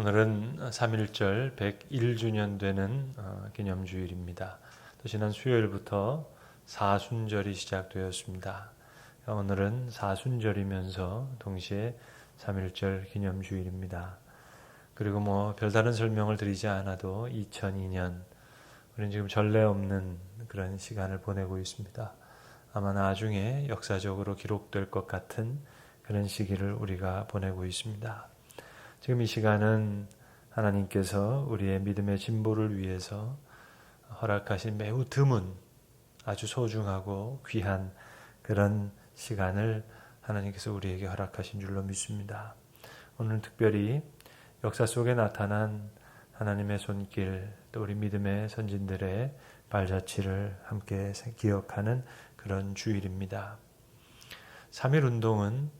오늘은 3.1절 101주년 되는 기념주일입니다. 또 지난 수요일부터 사순절이 시작되었습니다. 오늘은 사순절이면서 동시에 3.1절 기념주일입니다. 그리고 별다른 설명을 드리지 않아도 2002년 우리는 지금 전례 없는 그런 시간을 보내고 있습니다. 아마 나중에 역사적으로 기록될 것 같은 그런 시기를 우리가 보내고 있습니다. 지금 이 시간은 하나님께서 우리의 믿음의 진보를 위해서 허락하신 매우 드문 아주 소중하고 귀한 그런 시간을 하나님께서 우리에게 허락하신 줄로 믿습니다. 오늘 특별히 역사 속에 나타난 하나님의 손길, 또 우리 믿음의 선진들의 발자취를 함께 기억하는 그런 주일입니다. 3.1운동은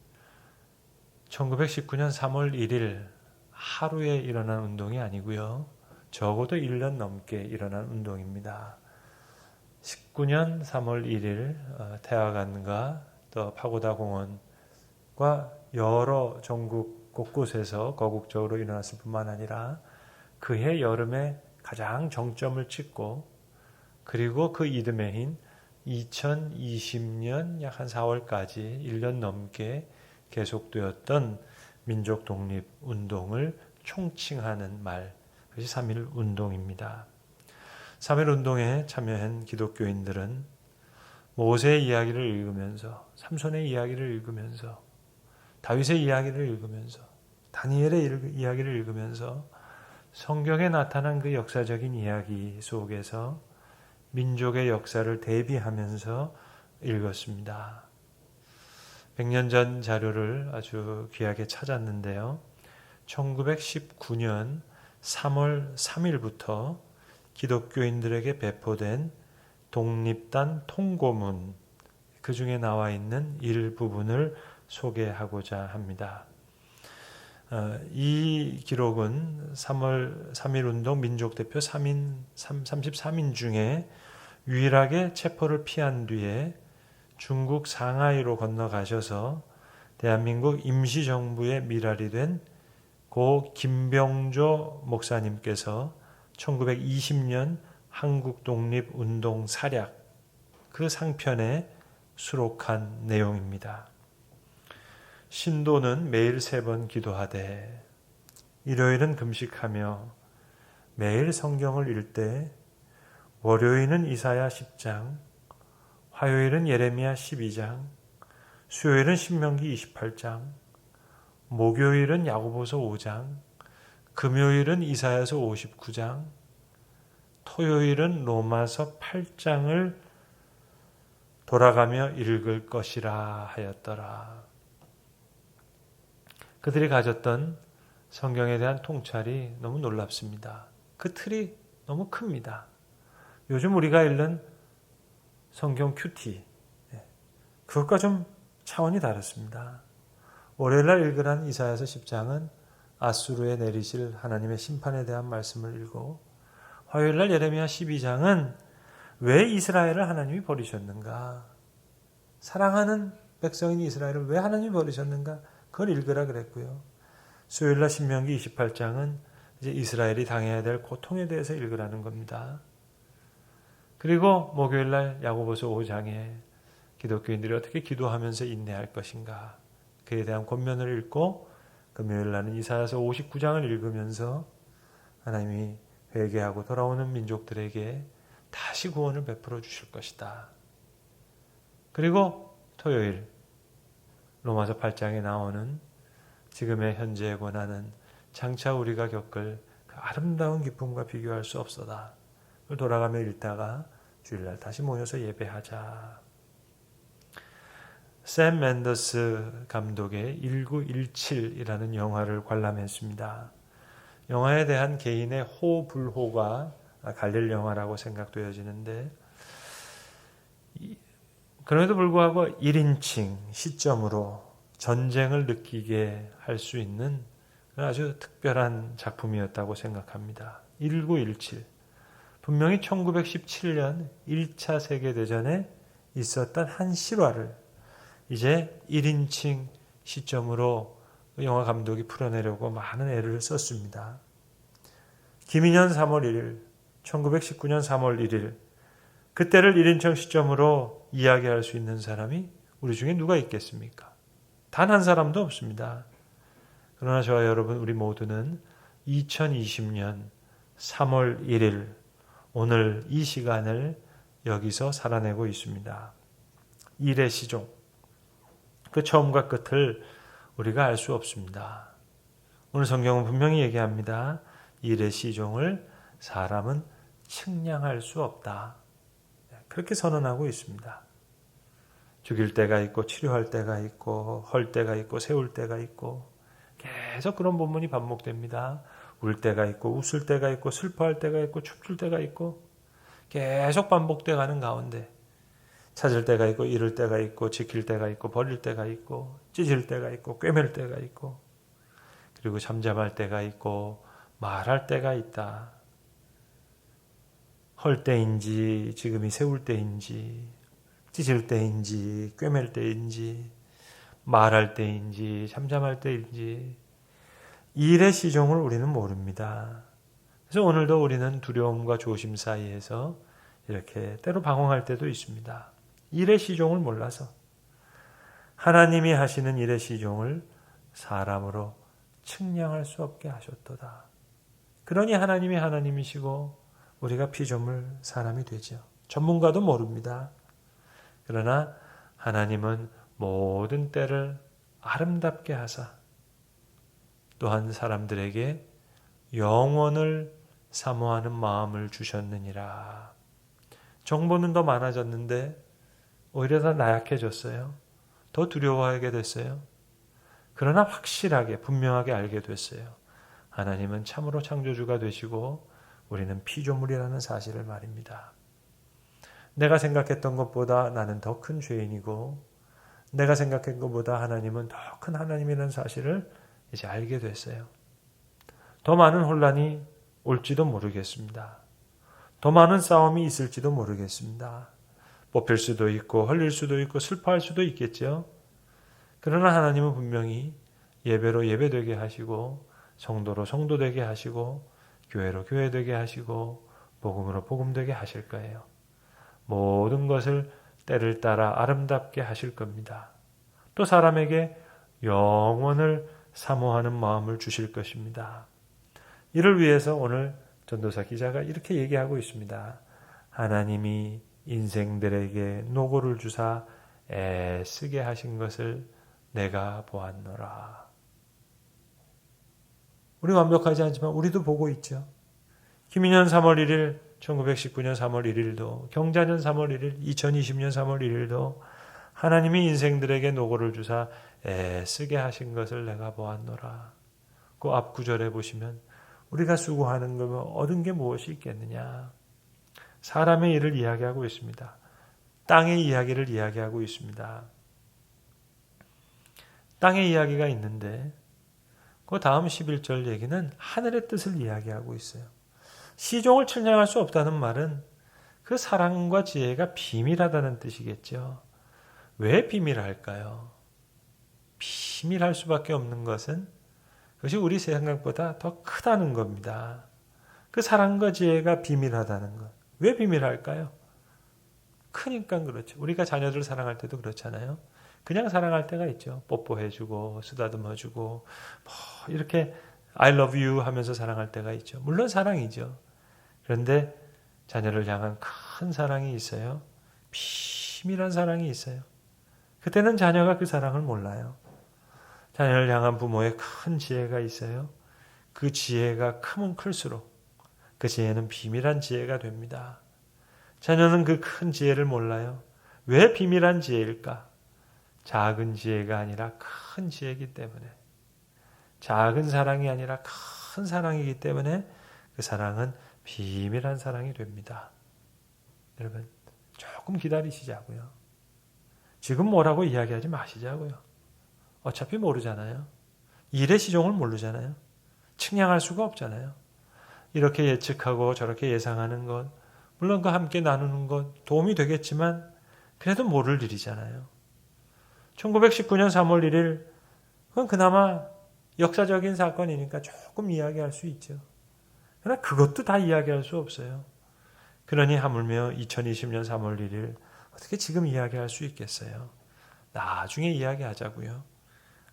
1919년 3월 1일 하루에 일어난 운동이 아니고요. 적어도 1년 넘게 일어난 운동입니다. 19년 3월 1일 태화관과 또 파고다 공원과 여러 전국 곳곳에서 거국적으로 일어났을 뿐만 아니라 그해 여름에 가장 정점을 찍고 그리고 그 이듬해인 2020년 약 한 4월까지 1년 넘게 계속되었던 민족 독립 운동을 총칭하는 말, 그것이 3.1 운동입니다. 3.1 운동에 참여한 기독교인들은 모세의 이야기를 읽으면서, 삼손의 이야기를 읽으면서, 다윗의 이야기를 읽으면서, 다니엘의 이야기를 읽으면서 성경에 나타난 그 역사적인 이야기 속에서 민족의 역사를 대비하면서 읽었습니다. 100년 전 자료를 아주 귀하게 찾았는데요. 1919년 3월 3일부터 기독교인들에게 배포된 독립단 통고문, 그 중에 나와 있는 일부분을 소개하고자 합니다. 이 기록은 3월 3.1운동 민족대표 33인 중에 유일하게 체포를 피한 뒤에 중국 상하이로 건너가셔서 대한민국 임시정부의 밀알이 된 고 김병조 목사님께서 1920년 한국독립운동 사략 그 상편에 수록한 내용입니다. 신도는 매일 3번 기도하되 일요일은 금식하며 매일 성경을 읽되 월요일은 이사야 10장, 화요일은 예레미야 12장, 수요일은 신명기 28장, 목요일은 야고보서 5장, 금요일은 이사야서 59장, 토요일은 로마서 8장을 돌아가며 읽을 것이라 하였더라. 그들이 가졌던 성경에 대한 통찰이 너무 놀랍습니다. 그 틀이 너무 큽니다. 요즘 우리가 읽는 성경 큐티, 그것과 좀 차원이 다릅니다. 월요일날 읽으란 이사야서 10장은 아수르에 내리실 하나님의 심판에 대한 말씀을 읽고, 화요일날 예레미야 12장은 왜 이스라엘을 하나님이 버리셨는가, 사랑하는 백성인 이스라엘을 왜 하나님이 버리셨는가, 그걸 읽으라 그랬고요. 수요일날 신명기 28장은 이제 이스라엘이 당해야 될 고통에 대해서 읽으라는 겁니다. 그리고 목요일날 야고보서 5장에 기독교인들이 어떻게 기도하면서 인내할 것인가, 그에 대한 권면을 읽고, 금요일날은 이사야서 59장을 읽으면서 하나님이 회개하고 돌아오는 민족들에게 다시 구원을 베풀어 주실 것이다. 그리고 토요일 로마서 8장에 나오는 지금의 현재의 고난은 장차 우리가 겪을 그 아름다운 기쁨과 비교할 수 없어다. 돌아가며 읽다가 주일날 다시 모여서 예배하자. 샘 맨더스 감독의 1917이라는 영화를 관람했습니다. 영화에 대한 개인의 호불호가 갈릴 영화라고 생각되어지는데, 그럼에도 불구하고 1인칭 시점으로 전쟁을 느끼게 할 수 있는 아주 특별한 작품이었다고 생각합니다. 1917. 분명히 1917년 1차 세계대전에 있었던 한 실화를 이제 1인칭 시점으로 영화 감독이 풀어내려고 많은 애를 썼습니다. 김인현 3월 1일, 1919년 3월 1일, 그때를 1인称시점으로 이야기할 수 있는 사람이 우리 중에 누가 있겠습니까? 단 한 사람도 없습니다. 그러나 저와 여러분, 우리 모두는 2020년 3월 1일, 오늘 이 시간을 여기서 살아내고 있습니다. 일의 시종, 그 처음과 끝을 우리가 알 수 없습니다. 오늘 성경은 분명히 얘기합니다. 일의 시종을 사람은 측량할 수 없다. 그렇게 선언하고 있습니다. 죽일 때가 있고 치료할 때가 있고 헐 때가 있고 세울 때가 있고 계속 그런 본문이 반복됩니다. 울 때가 있고 웃을 때가 있고 슬퍼할 때가 있고 춤출 때가 있고 계속 반복돼 가는 가운데 찾을 때가 있고 잃을 때가 있고 지킬 때가 있고 버릴 때가 있고 찢을 때가 있고 꿰맬 때가 있고 그리고 잠잠할 때가 있고 말할 때가 있다. 헐 때인지 지금이 세울 때인지 찢을 때인지 꿰맬 때인지 말할 때인지 잠잠할 때인지 일의 시종을 우리는 모릅니다. 그래서 오늘도 우리는 두려움과 조심 사이에서 이렇게 때로 방황할 때도 있습니다. 일의 시종을 몰라서 하나님이 하시는 일의 시종을 사람으로 측량할 수 없게 하셨도다. 그러니 하나님이 하나님이시고 우리가 피조물 사람이 되죠. 전문가도 모릅니다. 그러나 하나님은 모든 때를 아름답게 하사 또한 사람들에게 영원을 사모하는 마음을 주셨느니라. 정보는 더 많아졌는데 오히려 더 나약해졌어요. 더 두려워하게 됐어요. 그러나 확실하게 분명하게 알게 됐어요. 하나님은 참으로 창조주가 되시고 우리는 피조물이라는 사실을 말입니다. 내가 생각했던 것보다 나는 더 큰 죄인이고 내가 생각한 것보다 하나님은 더 큰 하나님이라는 사실을 이제 알게 됐어요. 더 많은 혼란이 올지도 모르겠습니다. 더 많은 싸움이 있을지도 모르겠습니다. 뽑힐 수도 있고 헐릴 수도 있고 슬퍼할 수도 있겠죠. 그러나 하나님은 분명히 예배로 예배되게 하시고 성도로 성도되게 하시고 교회로 교회되게 하시고 복음으로 복음되게 하실 거예요. 모든 것을 때를 따라 아름답게 하실 겁니다. 또 사람에게 영원을 사모하는 마음을 주실 것입니다. 이를 위해서 오늘 전도사 기자가 이렇게 얘기하고 있습니다. 하나님이 인생들에게 노고를 주사 애쓰게 하신 것을 내가 보았노라. 우리 완벽하지 않지만 우리도 보고 있죠. 김인현 3월 1일, 1919년 3월 1일도, 경자년 3월 1일, 2020년 3월 1일도 하나님이 인생들에게 노고를 주사 애쓰게 하신 것을 내가 보았노라. 그 앞 구절에 보시면 우리가 수고하는 거면 얻은 게 무엇이 있겠느냐. 사람의 일을 이야기하고 있습니다. 땅의 이야기를 이야기하고 있습니다. 땅의 이야기가 있는데 그 다음 11절 얘기는 하늘의 뜻을 이야기하고 있어요. 시종을 측량할 수 없다는 말은 그 사랑과 지혜가 비밀하다는 뜻이겠죠. 왜 비밀할까요? 비밀할 수밖에 없는 것은 그것이 우리 생각보다 더 크다는 겁니다. 그 사랑과 지혜가 비밀하다는 것. 왜 비밀할까요? 크니까 그렇죠. 우리가 자녀들 사랑할 때도 그렇잖아요. 그냥 사랑할 때가 있죠. 뽀뽀해주고 쓰다듬어주고 뭐 이렇게 I love you 하면서 사랑할 때가 있죠. 물론 사랑이죠. 그런데 자녀를 향한 큰 사랑이 있어요. 비밀한 사랑이 있어요. 그때는 자녀가 그 사랑을 몰라요. 자녀를 향한 부모의 큰 지혜가 있어요. 그 지혜가 크면 클수록 그 지혜는 비밀한 지혜가 됩니다. 자녀는 그 큰 지혜를 몰라요. 왜 비밀한 지혜일까? 작은 지혜가 아니라 큰 지혜이기 때문에, 작은 사랑이 아니라 큰 사랑이기 때문에 그 사랑은 비밀한 사랑이 됩니다. 여러분 조금 기다리시자고요. 지금 뭐라고 이야기하지 마시자고요. 어차피 모르잖아요. 일의 시종을 모르잖아요. 측량할 수가 없잖아요. 이렇게 예측하고 저렇게 예상하는 것, 물론 그 함께 나누는 것 도움이 되겠지만 그래도 모를 일이잖아요. 1919년 3월 1일 그건 그나마 역사적인 사건이니까 조금 이야기할 수 있죠. 그러나 그것도 다 이야기할 수 없어요. 그러니 하물며 2020년 3월 1일 어떻게 지금 이야기할 수 있겠어요? 나중에 이야기하자고요.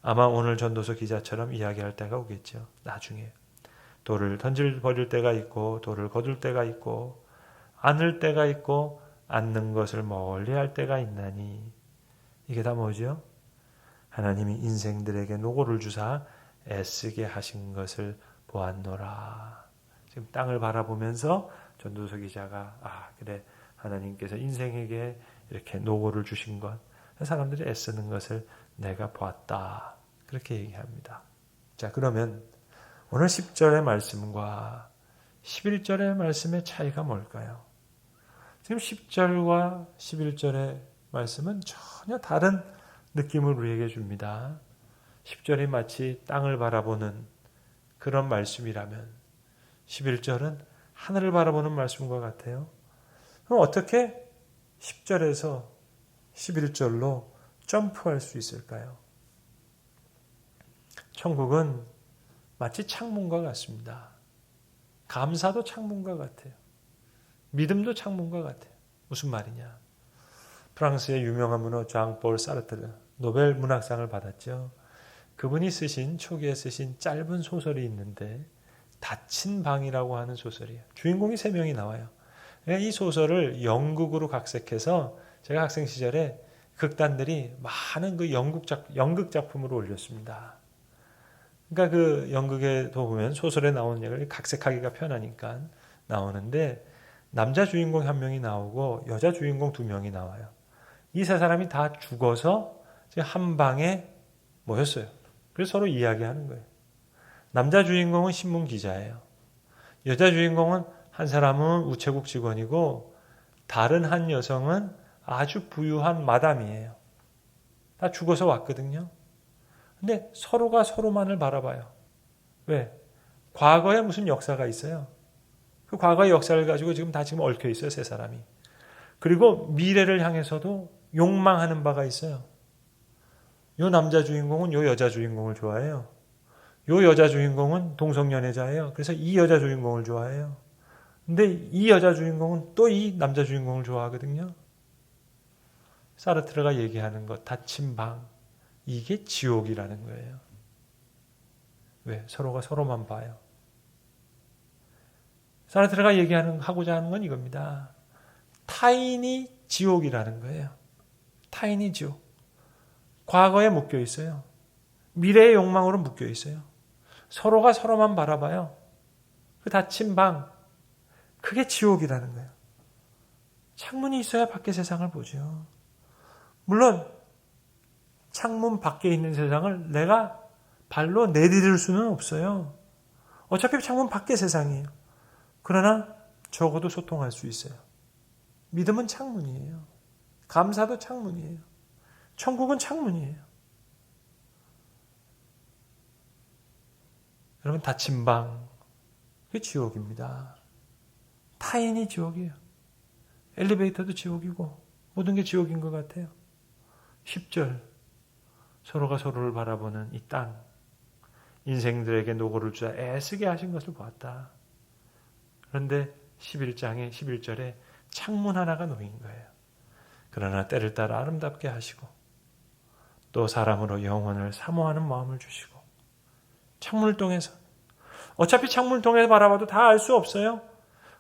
아마 오늘 전도서 기자처럼 이야기할 때가 오겠죠. 나중에. 돌을 버릴 때가 있고 돌을 거둘 때가 있고 안을 때가 있고 않는 것을 멀리 할 때가 있나니 이게 다 뭐죠? 하나님이 인생들에게 노고를 주사 애쓰게 하신 것을 보았노라. 지금 땅을 바라보면서 전도서 기자가 그래 하나님께서 인생에게 이렇게 노고를 주신 것 사람들이 애쓰는 것을 내가 보았다. 그렇게 얘기합니다. 자, 그러면 오늘 10절의 말씀과 11절의 말씀의 차이가 뭘까요? 지금 10절과 11절의 말씀은 전혀 다른 느낌을 우리에게 줍니다. 10절이 마치 땅을 바라보는 그런 말씀이라면 11절은 하늘을 바라보는 말씀과 같아요. 그럼 어떻게 10절에서 11절로 점프할 수 있을까요? 천국은 마치 창문과 같습니다. 감사도 창문과 같아요. 믿음도 창문과 같아요. 무슨 말이냐? 프랑스의 유명한 문호 장폴 사르트르 노벨 문학상을 받았죠. 그분이 초기에 쓰신 짧은 소설이 있는데 닫힌 방이라고 하는 소설이에요. 주인공이 3명이 나와요. 이 소설을 연극으로 각색해서 제가 학생 시절에 극단들이 많은 그 연극 작품으로 올렸습니다. 그러니까 그 연극에도 보면 소설에 나오는 얘기를 각색하기가 편하니까 나오는데 남자 주인공 1명이 나오고 여자 주인공 2명이 나와요. 이 3사람이 다 죽어서 한 방에 모였어요. 그래서 서로 이야기하는 거예요. 남자 주인공은 신문 기자예요. 여자 주인공은 한 사람은 우체국 직원이고 다른 한 여성은 아주 부유한 마담이에요. 다 죽어서 왔거든요. 근데 서로가 서로만을 바라봐요. 왜? 과거에 무슨 역사가 있어요. 그 과거의 역사를 가지고 지금 얽혀 있어요, 3사람이. 그리고 미래를 향해서도 욕망하는 바가 있어요. 요 남자 주인공은 요 여자 주인공을 좋아해요. 요 여자 주인공은 동성연애자예요. 그래서 이 여자 주인공을 좋아해요. 근데 이 여자 주인공은 또 이 남자 주인공을 좋아하거든요. 사르트르가 얘기하는 것, 닫힌 방, 이게 지옥이라는 거예요. 왜? 서로가 서로만 봐요. 사르트르가 하고자 하는 건 이겁니다. 타인이 지옥이라는 거예요. 타인이 지옥. 과거에 묶여 있어요. 미래의 욕망으로 묶여 있어요. 서로가 서로만 바라봐요. 그 닫힌 방, 그게 지옥이라는 거예요. 창문이 있어야 밖의 세상을 보죠. 물론 창문 밖에 있는 세상을 내가 발로 내디딜 수는 없어요. 어차피 창문 밖의 세상이에요. 그러나 적어도 소통할 수 있어요. 믿음은 창문이에요. 감사도 창문이에요. 천국은 창문이에요. 여러분, 닫힌 방, 그게 지옥입니다. 타인이 지옥이에요. 엘리베이터도 지옥이고 모든 게 지옥인 것 같아요. 10절, 서로가 서로를 바라보는 이 땅, 인생들에게 노고를 주자 애쓰게 하신 것을 보았다. 그런데 11절에 창문 하나가 놓인 거예요. 그러나 때를 따라 아름답게 하시고 또 사람으로 영혼을 사모하는 마음을 주시고 창문을 통해서 어차피 창문을 통해서 바라봐도 다 알 수 없어요.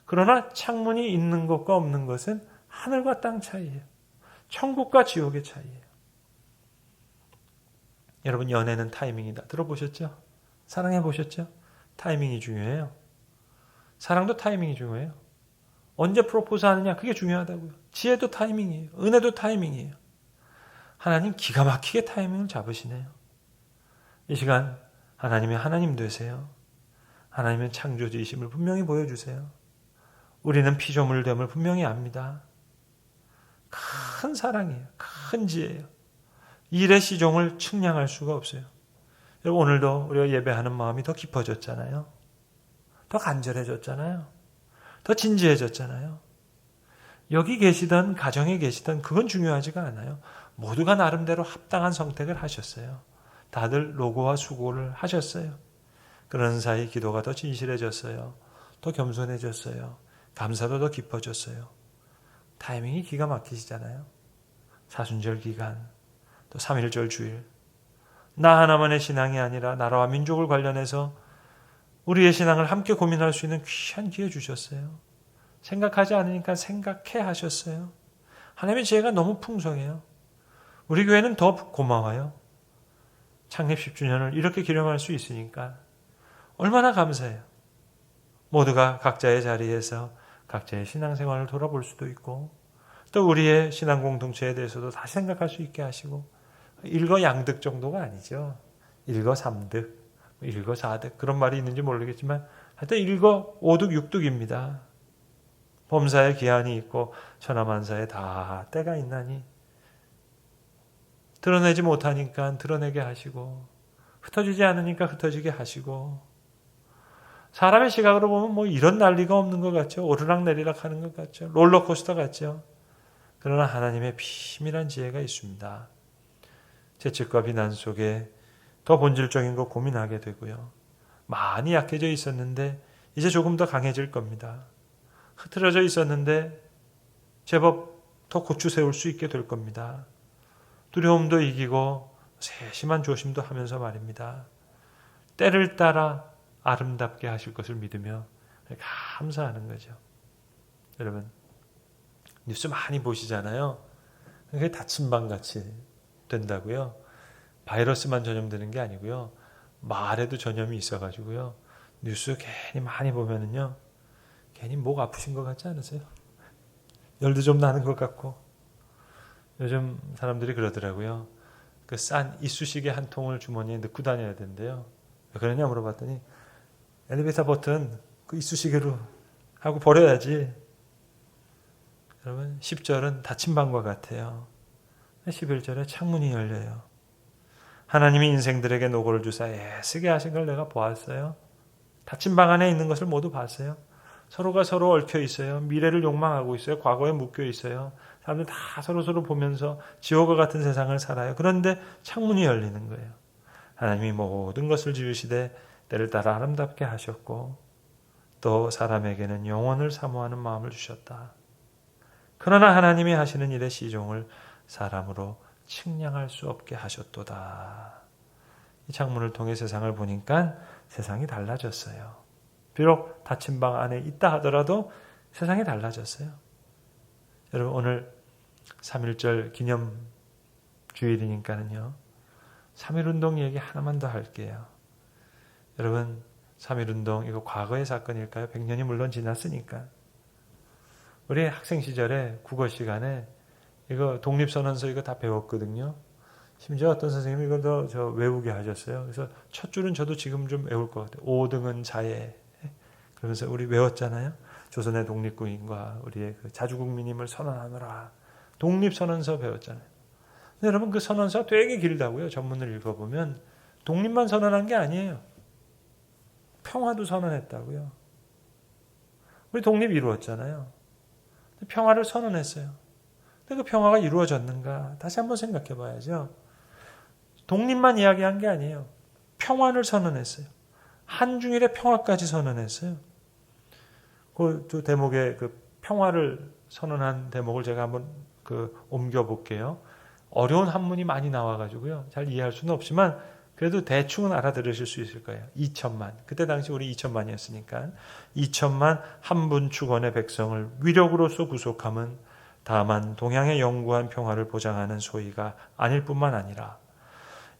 그러나 창문이 있는 것과 없는 것은 하늘과 땅 차이예요. 천국과 지옥의 차이예요. 여러분, 연애는 타이밍이다. 들어보셨죠? 사랑해 보셨죠? 타이밍이 중요해요. 사랑도 타이밍이 중요해요. 언제 프로포즈 하느냐, 그게 중요하다고요. 지혜도 타이밍이에요. 은혜도 타이밍이에요. 하나님 기가 막히게 타이밍을 잡으시네요. 이 시간 하나님의 하나님 되세요. 하나님의 창조주이심을 분명히 보여주세요. 우리는 피조물됨을 분명히 압니다. 큰 사랑이에요. 큰 지혜예요. 일의 시종을 측량할 수가 없어요. 여러분, 오늘도 우리가 예배하는 마음이 더 깊어졌잖아요. 더 간절해졌잖아요. 더 진지해졌잖아요. 여기 계시던 가정에 계시던 그건 중요하지가 않아요. 모두가 나름대로 합당한 선택을 하셨어요. 다들 노고와 수고를 하셨어요. 그러는 사이 기도가 더 진실해졌어요. 더 겸손해졌어요. 감사도 더 깊어졌어요. 타이밍이 기가 막히시잖아요. 사순절 기간, 또 3.1절 주일. 나 하나만의 신앙이 아니라 나라와 민족을 관련해서 우리의 신앙을 함께 고민할 수 있는 귀한 기회 주셨어요. 생각하지 않으니까 생각해 하셨어요. 하나님의 지혜가 너무 풍성해요. 우리 교회는 더 고마워요. 창립 10주년을 이렇게 기념할 수 있으니까 얼마나 감사해요. 모두가 각자의 자리에서 각자의 신앙생활을 돌아볼 수도 있고 또 우리의 신앙 공동체에 대해서도 다시 생각할 수 있게 하시고 일거양득 정도가 아니죠. 일거삼득, 일거사득 그런 말이 있는지 모르겠지만 하여튼 일거오득 육득입니다. 범사에 기한이 있고 천하만사에 다 때가 있나니 드러내지 못하니까 드러내게 하시고 흩어지지 않으니까 흩어지게 하시고 사람의 시각으로 보면 뭐 이런 난리가 없는 것 같죠. 오르락내리락 하는 것 같죠. 롤러코스터 같죠. 그러나 하나님의 비밀한 지혜가 있습니다. 채찍과 비난 속에 더 본질적인 거 고민하게 되고요. 많이 약해져 있었는데 이제 조금 더 강해질 겁니다. 흐트러져 있었는데 제법 더 고추 세울 수 있게 될 겁니다. 두려움도 이기고 세심한 조심도 하면서 말입니다. 때를 따라 아름답게 하실 것을 믿으며 감사하는 거죠. 여러분 뉴스 많이 보시잖아요. 그게 다침방같이 된다고요. 바이러스만 전염되는 게 아니고요. 말에도 전염이 있어가지고요. 뉴스 괜히 많이 보면은요. 괜히 목 아프신 것 같지 않으세요? 열도 좀 나는 것 같고. 요즘 사람들이 그러더라고요. 그 싼 이쑤시개 한 통을 주머니에 넣고 다녀야 된대요. 왜 그러냐 물어봤더니 엘리베이터 버튼 그 이쑤시개로 하고 버려야지. 여러분 10절은 닫힌 방과 같아요. 11절에 창문이 열려요. 하나님이 인생들에게 노고를 주사 애쓰게 하신 걸 내가 보았어요. 닫힌 방 안에 있는 것을 모두 봤어요. 서로가 서로 얽혀 있어요. 미래를 욕망하고 있어요. 과거에 묶여 있어요. 사람들 다 서로 보면서 지옥과 같은 세상을 살아요. 그런데 창문이 열리는 거예요. 하나님이 모든 것을 지으시되 때를 따라 아름답게 하셨고 또 사람에게는 영원을 사모하는 마음을 주셨다. 그러나 하나님이 하시는 일의 시종을 사람으로 측량할 수 없게 하셨도다. 이 창문을 통해 세상을 보니까 세상이 달라졌어요. 비록 닫힌 방 안에 있다 하더라도 세상이 달라졌어요. 여러분 오늘 3.1절 기념 주일이니까는요. 3.1운동 얘기 하나만 더 할게요. 여러분 3.1운동 이거 과거의 사건일까요? 100년이 물론 지났으니까. 우리 학생 시절에 국어 시간에 이거 독립선언서 이거 다 배웠거든요. 심지어 어떤 선생님이 이거 저 외우게 하셨어요. 그래서 첫 줄은 저도 지금 좀 외울 것 같아요. 5등은 자애. 그러면서 우리 외웠잖아요. 조선의 독립군인과 우리의 그 자주국민임을 선언하노라. 독립선언서 배웠잖아요. 근데 여러분 그 선언서 되게 길다고요. 전문을 읽어보면 독립만 선언한 게 아니에요. 평화도 선언했다고요. 우리 독립 이루었잖아요. 평화를 선언했어요. 근데 그 평화가 이루어졌는가? 다시 한번 생각해 봐야죠. 독립만 이야기한 게 아니에요. 평화를 선언했어요. 한중일의 평화까지 선언했어요. 그 대목에 그 평화를 선언한 대목을 제가 한번 옮겨 볼게요. 어려운 한문이 많이 나와가지고요. 잘 이해할 수는 없지만 그래도 대충은 알아들으실 수 있을 거예요. 2천만. 그때 당시 우리 2천만이었으니까. 2천만 한분 축원의 백성을 위력으로서 구속함은 다만 동양의 영구한 평화를 보장하는 소위가 아닐 뿐만 아니라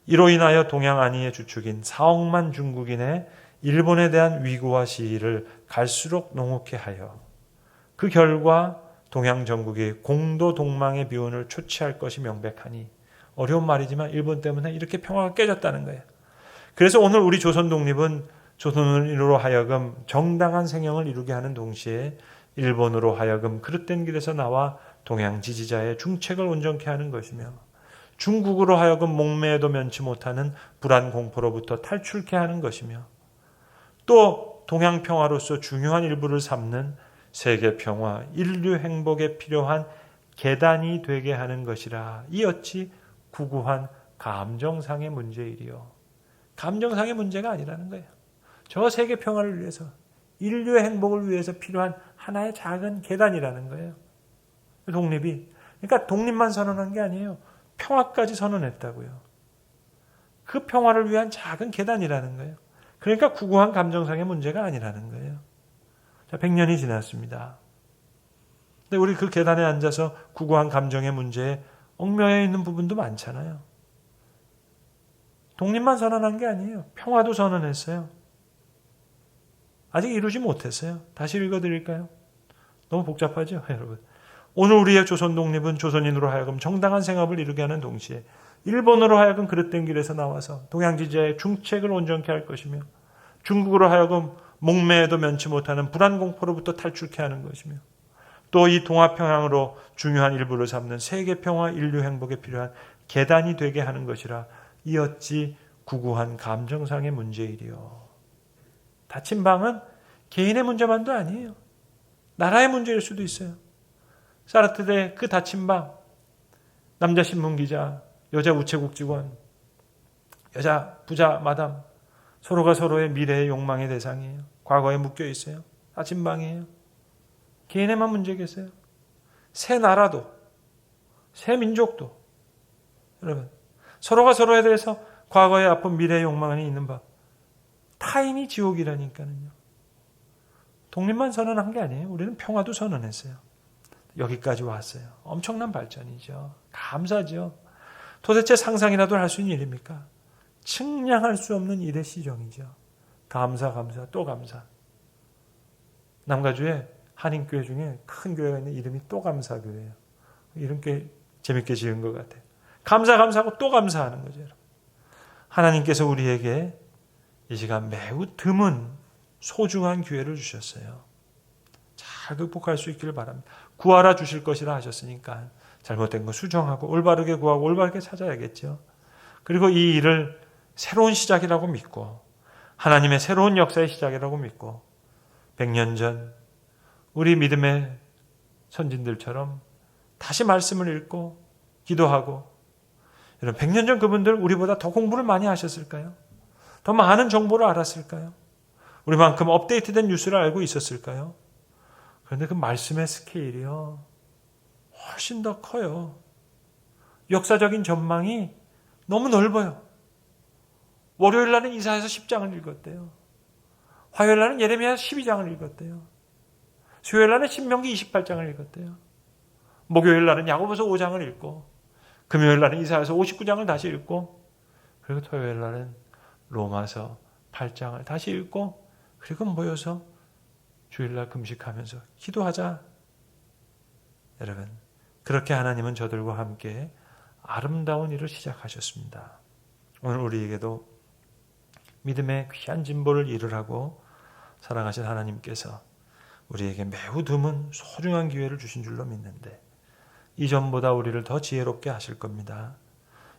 이로 인하여 동양 안위의 주축인 4억만 중국인의 일본에 대한 위구와 시위를 갈수록 농후케 하여 그 결과 동양 전국이 공도 동망의 비운을 초치할 것이 명백하니 어려운 말이지만 일본 때문에 이렇게 평화가 깨졌다는 거예요. 그래서 오늘 우리 조선 독립은 조선으로 하여금 정당한 생형을 이루게 하는 동시에 일본으로 하여금 그릇된 길에서 나와 동양 지지자의 중책을 온전케 하는 것이며 중국으로 하여금 목매에도 면치 못하는 불안 공포로부터 탈출케 하는 것이며 또 동양 평화로서 중요한 일부를 삼는 세계 평화, 인류 행복에 필요한 계단이 되게 하는 것이라. 이 어찌 구구한 감정상의 문제이리요. 감정상의 문제가 아니라는 거예요. 저 세계 평화를 위해서, 인류의 행복을 위해서 필요한 하나의 작은 계단이라는 거예요. 독립이. 그러니까 독립만 선언한 게 아니에요. 평화까지 선언했다고요. 그 평화를 위한 작은 계단이라는 거예요. 그러니까 구구한 감정상의 문제가 아니라는 거예요. 자, 100년이 지났습니다. 근데 우리 그 계단에 앉아서 구구한 감정의 문제에 얽매여 있는 부분도 많잖아요. 독립만 선언한 게 아니에요. 평화도 선언했어요. 아직 이루지 못했어요. 다시 읽어드릴까요? 너무 복잡하죠, 여러분. 오늘 우리의 조선 독립은 조선인으로 하여금 정당한 생업을 이루게 하는 동시에 일본으로 하여금 그릇된 길에서 나와서 동양지자의 중책을 온전케 할 것이며 중국으로 하여금 목매에도 면치 못하는 불안공포로부터 탈출케 하는 것이며 또 이 동아평양으로 중요한 일부를 삼는 세계평화 인류 행복에 필요한 계단이 되게 하는 것이라 이 어찌 구구한 감정상의 문제이리요. 닫힌 방은 개인의 문제만도 아니에요. 나라의 문제일 수도 있어요. 사르트르의 그 닫힌 방, 남자 신문기자, 여자 우체국 직원, 여자 부자 마담, 서로가 서로의 미래의 욕망의 대상이에요. 과거에 묶여 있어요. 닫힌 방이에요. 개인의만 문제겠어요? 새 나라도, 새 민족도, 여러분, 서로가 서로에 대해서 과거의 아픈 미래의 욕망 안에 있는 바, 타인이 지옥이라니까는요. 독립만 선언한 게 아니에요. 우리는 평화도 선언했어요. 여기까지 왔어요. 엄청난 발전이죠. 감사죠. 도대체 상상이라도 할 수 있는 일입니까? 측량할 수 없는 일의 시정이죠. 감사, 또 감사. 남가주에 한인교회 중에 큰 교회가 있는 이름이 또 감사교회예요. 이름 꽤 재밌게 지은 것 같아요. 감사하고 또 감사하는 거죠. 여러분. 하나님께서 우리에게 이 시간 매우 드문 소중한 기회를 주셨어요. 잘 극복할 수 있기를 바랍니다. 구하라 주실 것이라 하셨으니까 잘못된 거 수정하고 올바르게 구하고 올바르게 찾아야겠죠. 그리고 이 일을 새로운 시작이라고 믿고 하나님의 새로운 역사의 시작이라고 믿고 100년 전 우리 믿음의 선진들처럼 다시 말씀을 읽고 기도하고 여러분 100년 전 그분들 우리보다 더 공부를 많이 하셨을까요? 더 많은 정보를 알았을까요? 우리만큼 업데이트된 뉴스를 알고 있었을까요? 그런데 그 말씀의 스케일이요 훨씬 더 커요. 역사적인 전망이 너무 넓어요. 월요일 날은 이사야서 10장을 읽었대요. 화요일 날은 예레미야 12장을 읽었대요. 수요일 날은 신명기 28장을 읽었대요. 목요일 날은 야고보서 5장을 읽고 금요일 날은 이사야서 59장을 다시 읽고 그리고 토요일 날은 로마서 8장을 다시 읽고 그리고 모여서 주일날 금식하면서 기도하자. 여러분, 그렇게 하나님은 저들과 함께 아름다운 일을 시작하셨습니다. 오늘 우리에게도 믿음의 귀한 진보를 이루라고 사랑하신 하나님께서 우리에게 매우 드문 소중한 기회를 주신 줄로 믿는데 이전보다 우리를 더 지혜롭게 하실 겁니다.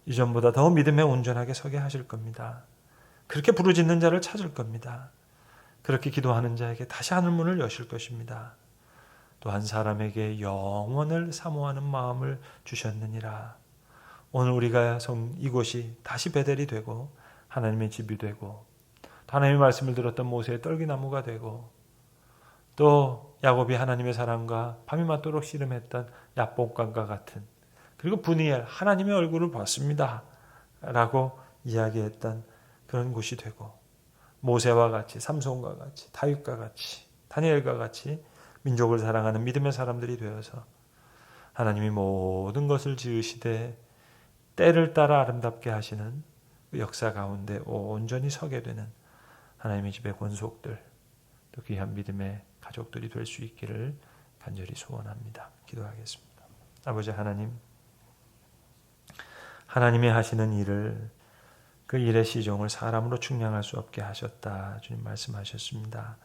이전보다 더 믿음에 온전하게 서게 하실 겁니다. 그렇게 부르짖는 자를 찾을 겁니다. 그렇게 기도하는 자에게 다시 하늘문을 여실 것입니다. 또 한 사람에게 영원을 사모하는 마음을 주셨느니라. 오늘 우리가 선 이곳이 다시 베델이 되고 하나님의 집이 되고 하나님의 말씀을 들었던 모세의 떨기나무가 되고 또 야곱이 하나님의 사랑과 밤이 맞도록 씨름했던 야복강과 같은 그리고 브니엘 하나님의 얼굴을 봤습니다 라고 이야기했던 그런 곳이 되고 모세와 같이 삼손과 같이 다윗과 같이 다니엘과 같이 민족을 사랑하는 믿음의 사람들이 되어서 하나님이 모든 것을 지으시되 때를 따라 아름답게 하시는 그 역사 가운데 온전히 서게 되는 하나님의 집의 권속들 또 귀한 믿음의 가족들이 될 수 있기를 간절히 소원합니다. 기도하겠습니다. 아버지 하나님, 하나님이 하시는 일을 그 일의 시종을 사람으로 측량할 수 없게 하셨다. 주님 말씀하셨습니다.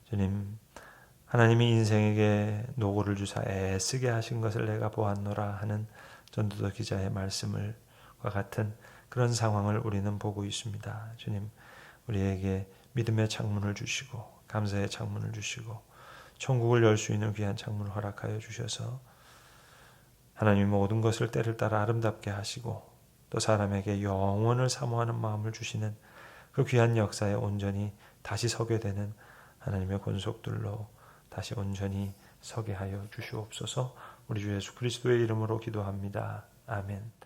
주님, 하나님이 인생에게 노고를 주사 애쓰게 하신 것을 내가 보았노라 하는 전도서 기자의 말씀과 같은 그런 상황을 우리는 보고 있습니다. 주님, 우리에게 믿음의 창문을 주시고 감사의 창문을 주시고 천국을 열 수 있는 귀한 창문을 허락하여 주셔서 하나님이 모든 것을 때를 따라 아름답게 하시고 또 사람에게 영원을 사모하는 마음을 주시는 그 귀한 역사에 온전히 다시 서게 되는 하나님의 권속들로 다시 온전히 서게 하여 주시옵소서. 우리 주 예수 그리스도의 이름으로 기도합니다. 아멘.